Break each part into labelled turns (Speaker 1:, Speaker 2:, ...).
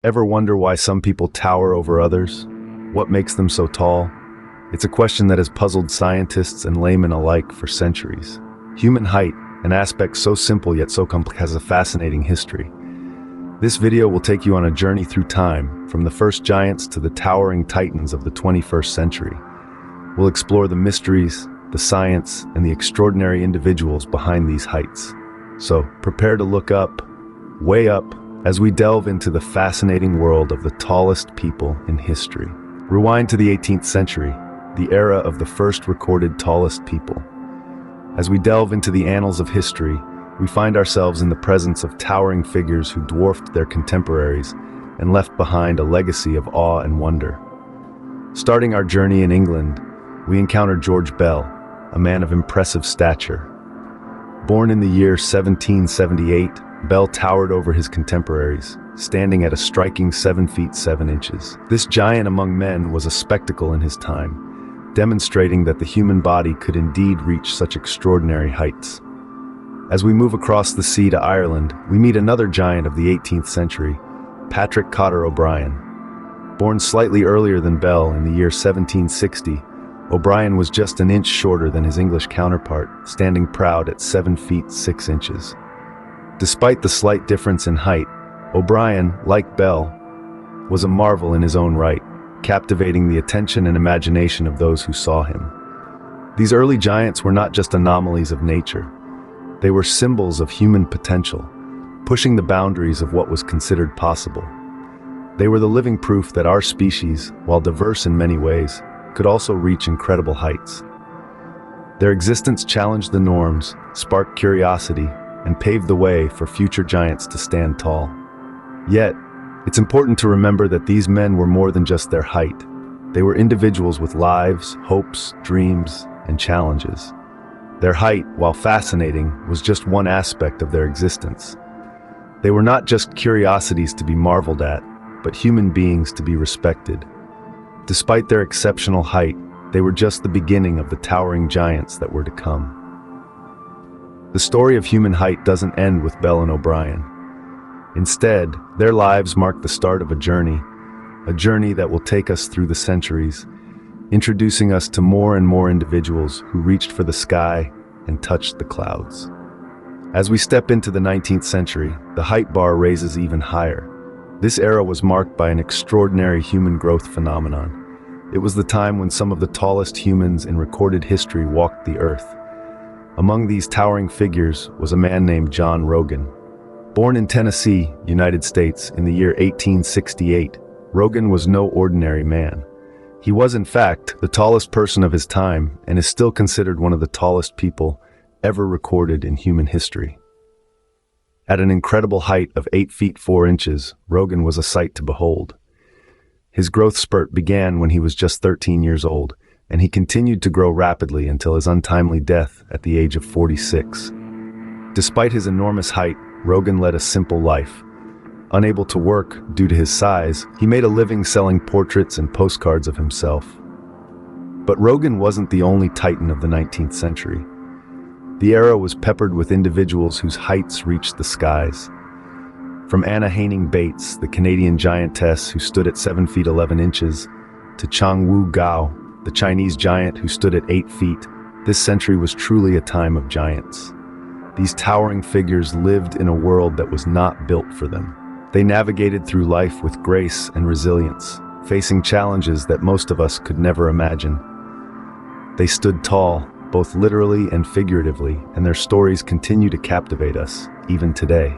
Speaker 1: Ever wonder why some people tower over others? What makes them so tall? It's a question that has puzzled scientists and laymen alike for centuries. Human height, an aspect so simple yet so complex, has a fascinating history. This video will take you on a journey through time, from the first giants to the towering titans of the 21st century. We'll explore the mysteries, the science, and the extraordinary individuals behind these heights. So, prepare to look up, way up, as we delve into the fascinating world of the tallest people in history. Rewind to the 18th century, the era of the first recorded tallest people. As we delve into the annals of history, we find ourselves in the presence of towering figures who dwarfed their contemporaries and left behind a legacy of awe and wonder. Starting our journey in England, we encounter George Bell, a man of impressive stature. Born in the year 1778, Bell towered over his contemporaries, standing at a striking 7 feet 7 inches. This giant among men was a spectacle in his time, demonstrating that the human body could indeed reach such extraordinary heights. As we move across the sea to Ireland, we meet another giant of the 18th century, Patrick Cotter O'Brien. Born slightly earlier than Bell in the year 1760, O'Brien was just an inch shorter than his English counterpart, standing proud at 7 feet 6 inches. Despite the slight difference in height, O'Brien, like Bell, was a marvel in his own right, captivating the attention and imagination of those who saw him. These early giants were not just anomalies of nature. They were symbols of human potential, pushing the boundaries of what was considered possible. They were the living proof that our species, while diverse in many ways, could also reach incredible heights. Their existence challenged the norms, sparked curiosity, and paved the way for future giants to stand tall. Yet, it's important to remember that these men were more than just their height. They were individuals with lives, hopes, dreams, and challenges. Their height, while fascinating, was just one aspect of their existence. They were not just curiosities to be marveled at, but human beings to be respected. Despite their exceptional height, they were just the beginning of the towering giants that were to come. The story of human height doesn't end with Bell and O'Brien. Instead, their lives mark the start of a journey that will take us through the centuries, introducing us to more and more individuals who reached for the sky and touched the clouds. As we step into the 19th century, the height bar raises even higher. This era was marked by an extraordinary human growth phenomenon. It was the time when some of the tallest humans in recorded history walked the earth. Among these towering figures was a man named John Rogan. Born in Tennessee, United States, in the year 1868, Rogan was no ordinary man. He was, in fact, the tallest person of his time and is still considered one of the tallest people ever recorded in human history. At an incredible height of 8 feet 4 inches, Rogan was a sight to behold. His growth spurt began when he was just 13 years old, and he continued to grow rapidly until his untimely death at the age of 46. Despite his enormous height, Rogan led a simple life. Unable to work due to his size, he made a living selling portraits and postcards of himself. But Rogan wasn't the only titan of the 19th century. The era was peppered with individuals whose heights reached the skies. From Anna Haining Bates, the Canadian giantess who stood at 7 feet 11 inches, to Chang Wu Gao, the Chinese giant who stood at 8 feet, this century was truly a time of giants. These towering figures lived in a world that was not built for them. They navigated through life with grace and resilience, facing challenges that most of us could never imagine. They stood tall, both literally and figuratively, and their stories continue to captivate us, even today.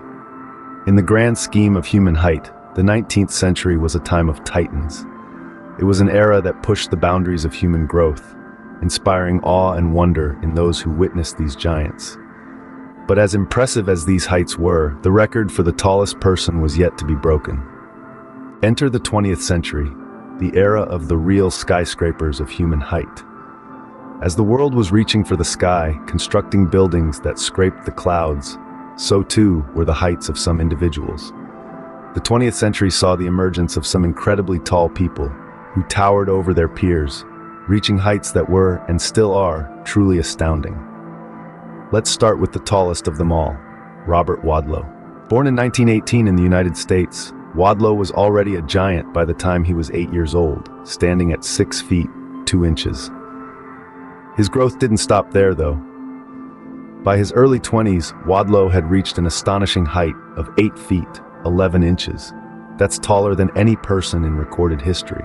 Speaker 1: In the grand scheme of human height, the 19th century was a time of titans. It was an era that pushed the boundaries of human growth, inspiring awe and wonder in those who witnessed these giants. But as impressive as these heights were, the record for the tallest person was yet to be broken. Enter the 20th century, the era of the real skyscrapers of human height. As the world was reaching for the sky, constructing buildings that scraped the clouds, so too were the heights of some individuals. The 20th century saw the emergence of some incredibly tall people who towered over their peers, reaching heights that were, and still are, truly astounding. Let's start with the tallest of them all, Robert Wadlow. Born in 1918 in the United States, Wadlow was already a giant by the time he was 8 years old, standing at 6 feet, 2 inches. His growth didn't stop there, though. By his early 20s, Wadlow had reached an astonishing height of 8 feet, 11 inches. That's taller than any person in recorded history.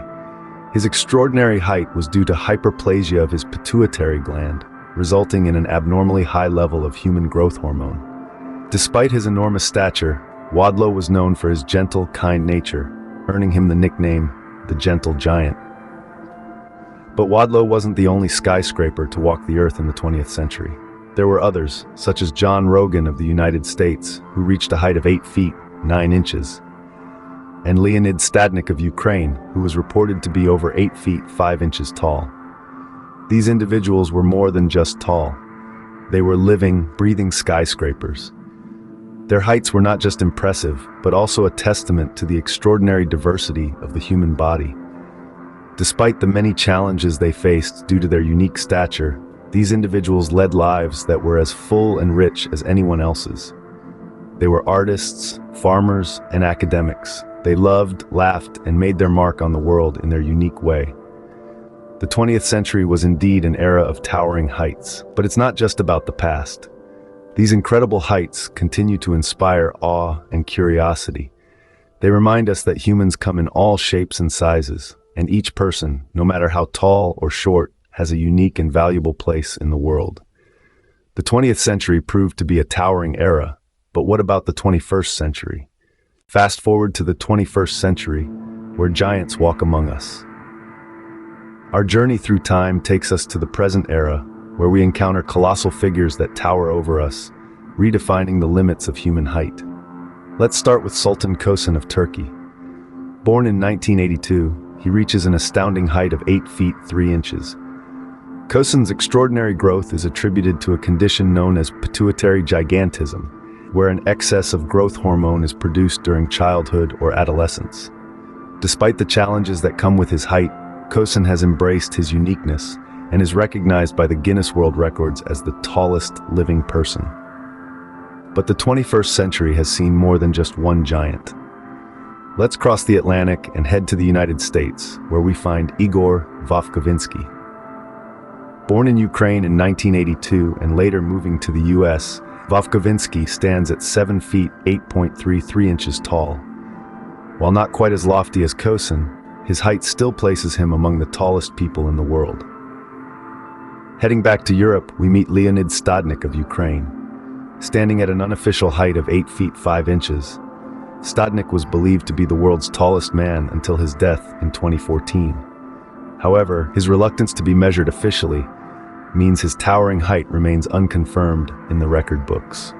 Speaker 1: His extraordinary height was due to hyperplasia of his pituitary gland, resulting in an abnormally high level of human growth hormone. Despite his enormous stature, Wadlow was known for his gentle, kind nature, earning him the nickname, the Gentle Giant. But Wadlow wasn't the only skyscraper to walk the earth in the 20th century. There were others, such as John Rogan of the United States, who reached a height of 8 feet, 9 inches, and Leonid Stadnik of Ukraine, who was reported to be over 8 feet, 5 inches tall. These individuals were more than just tall. They were living, breathing skyscrapers. Their heights were not just impressive, but also a testament to the extraordinary diversity of the human body. Despite the many challenges they faced due to their unique stature, these individuals led lives that were as full and rich as anyone else's. They were artists, farmers, and academics. They loved, laughed, and made their mark on the world in their unique way. The 20th century was indeed an era of towering heights, but it's not just about the past. These incredible heights continue to inspire awe and curiosity. They remind us that humans come in all shapes and sizes, and each person, no matter how tall or short, has a unique and valuable place in the world. The 20th century proved to be a towering era, but what about the 21st century? Fast forward to the 21st century, where giants walk among us. Our journey through time takes us to the present era, where we encounter colossal figures that tower over us, redefining the limits of human height. Let's start with Sultan Kosen of Turkey. Born in 1982, he reaches an astounding height of 8 feet 3 inches. Kosen's extraordinary growth is attributed to a condition known as pituitary gigantism, where an excess of growth hormone is produced during childhood or adolescence. Despite the challenges that come with his height, Kosen has embraced his uniqueness and is recognized by the Guinness World Records as the tallest living person. But the 21st century has seen more than just one giant. Let's cross the Atlantic and head to the United States, where we find Igor Vovkovinsky. Born in Ukraine in 1982 and later moving to the US, Vovkovinsky stands at 7 feet 8.33 inches tall. While not quite as lofty as Kosen, his height still places him among the tallest people in the world. Heading back to Europe, we meet Leonid Stadnik of Ukraine. Standing at an unofficial height of 8 feet 5 inches, Stadnik was believed to be the world's tallest man until his death in 2014. However, his reluctance to be measured officially means his towering height remains unconfirmed in the record books.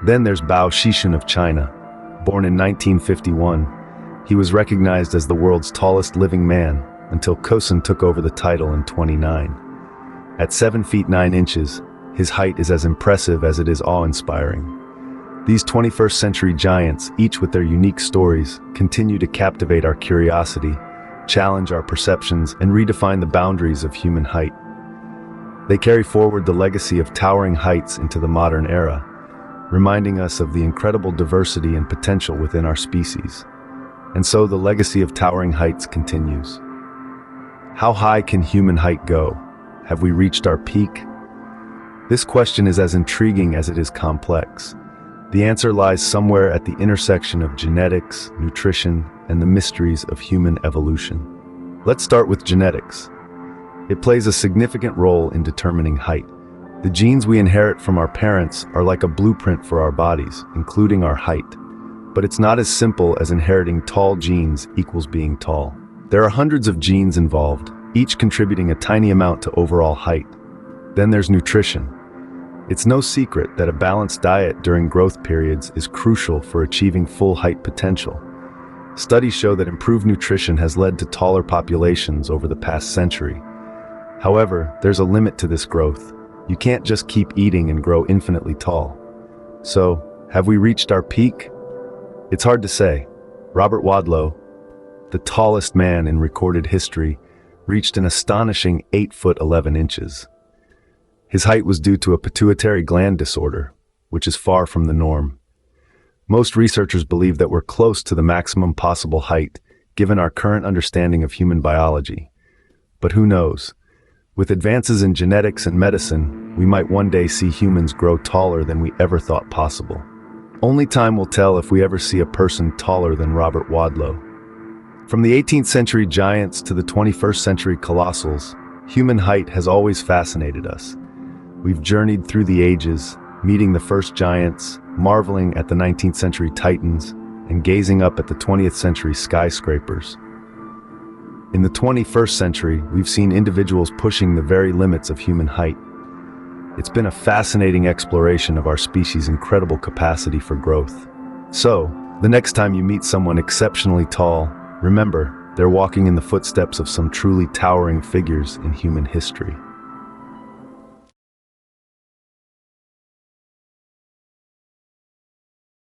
Speaker 1: Then there's Bao Xixin of China. Born in 1951, he was recognized as the world's tallest living man until Kosen took over the title in 2009. At 7 feet 9 inches, his height is as impressive as it is awe-inspiring. These 21st century giants, each with their unique stories, continue to captivate our curiosity, challenge our perceptions, and redefine the boundaries of human height. They carry forward the legacy of towering heights into the modern era, reminding us of the incredible diversity and potential within our species. And so the legacy of towering heights continues. How high can human height go? Have we reached our peak? This question is as intriguing as it is complex. The answer lies somewhere at the intersection of genetics, nutrition, and the mysteries of human evolution. Let's start with genetics. It plays a significant role in determining height. The genes we inherit from our parents are like a blueprint for our bodies, including our height. But it's not as simple as inheriting tall genes equals being tall. There are hundreds of genes involved, each contributing a tiny amount to overall height. Then there's nutrition. It's no secret that a balanced diet during growth periods is crucial for achieving full height potential. Studies show that improved nutrition has led to taller populations over the past century. However, there's a limit to this growth. You can't just keep eating and grow infinitely tall. So, have we reached our peak? It's hard to say. Robert Wadlow, the tallest man in recorded history, reached an astonishing 8 foot 11 inches. His height was due to a pituitary gland disorder, which is far from the norm. Most researchers believe that we're close to the maximum possible height, given our current understanding of human biology. But who knows? With advances in genetics and medicine, we might one day see humans grow taller than we ever thought possible. Only time will tell if we ever see a person taller than Robert Wadlow. From the 18th century giants to the 21st century colossals, human height has always fascinated us. We've journeyed through the ages, meeting the first giants, marveling at the 19th century titans, and gazing up at the 20th century skyscrapers. In the 21st century, we've seen individuals pushing the very limits of human height. It's been a fascinating exploration of our species' incredible capacity for growth. So, the next time you meet someone exceptionally tall, remember, they're walking in the footsteps of some truly towering figures in human history.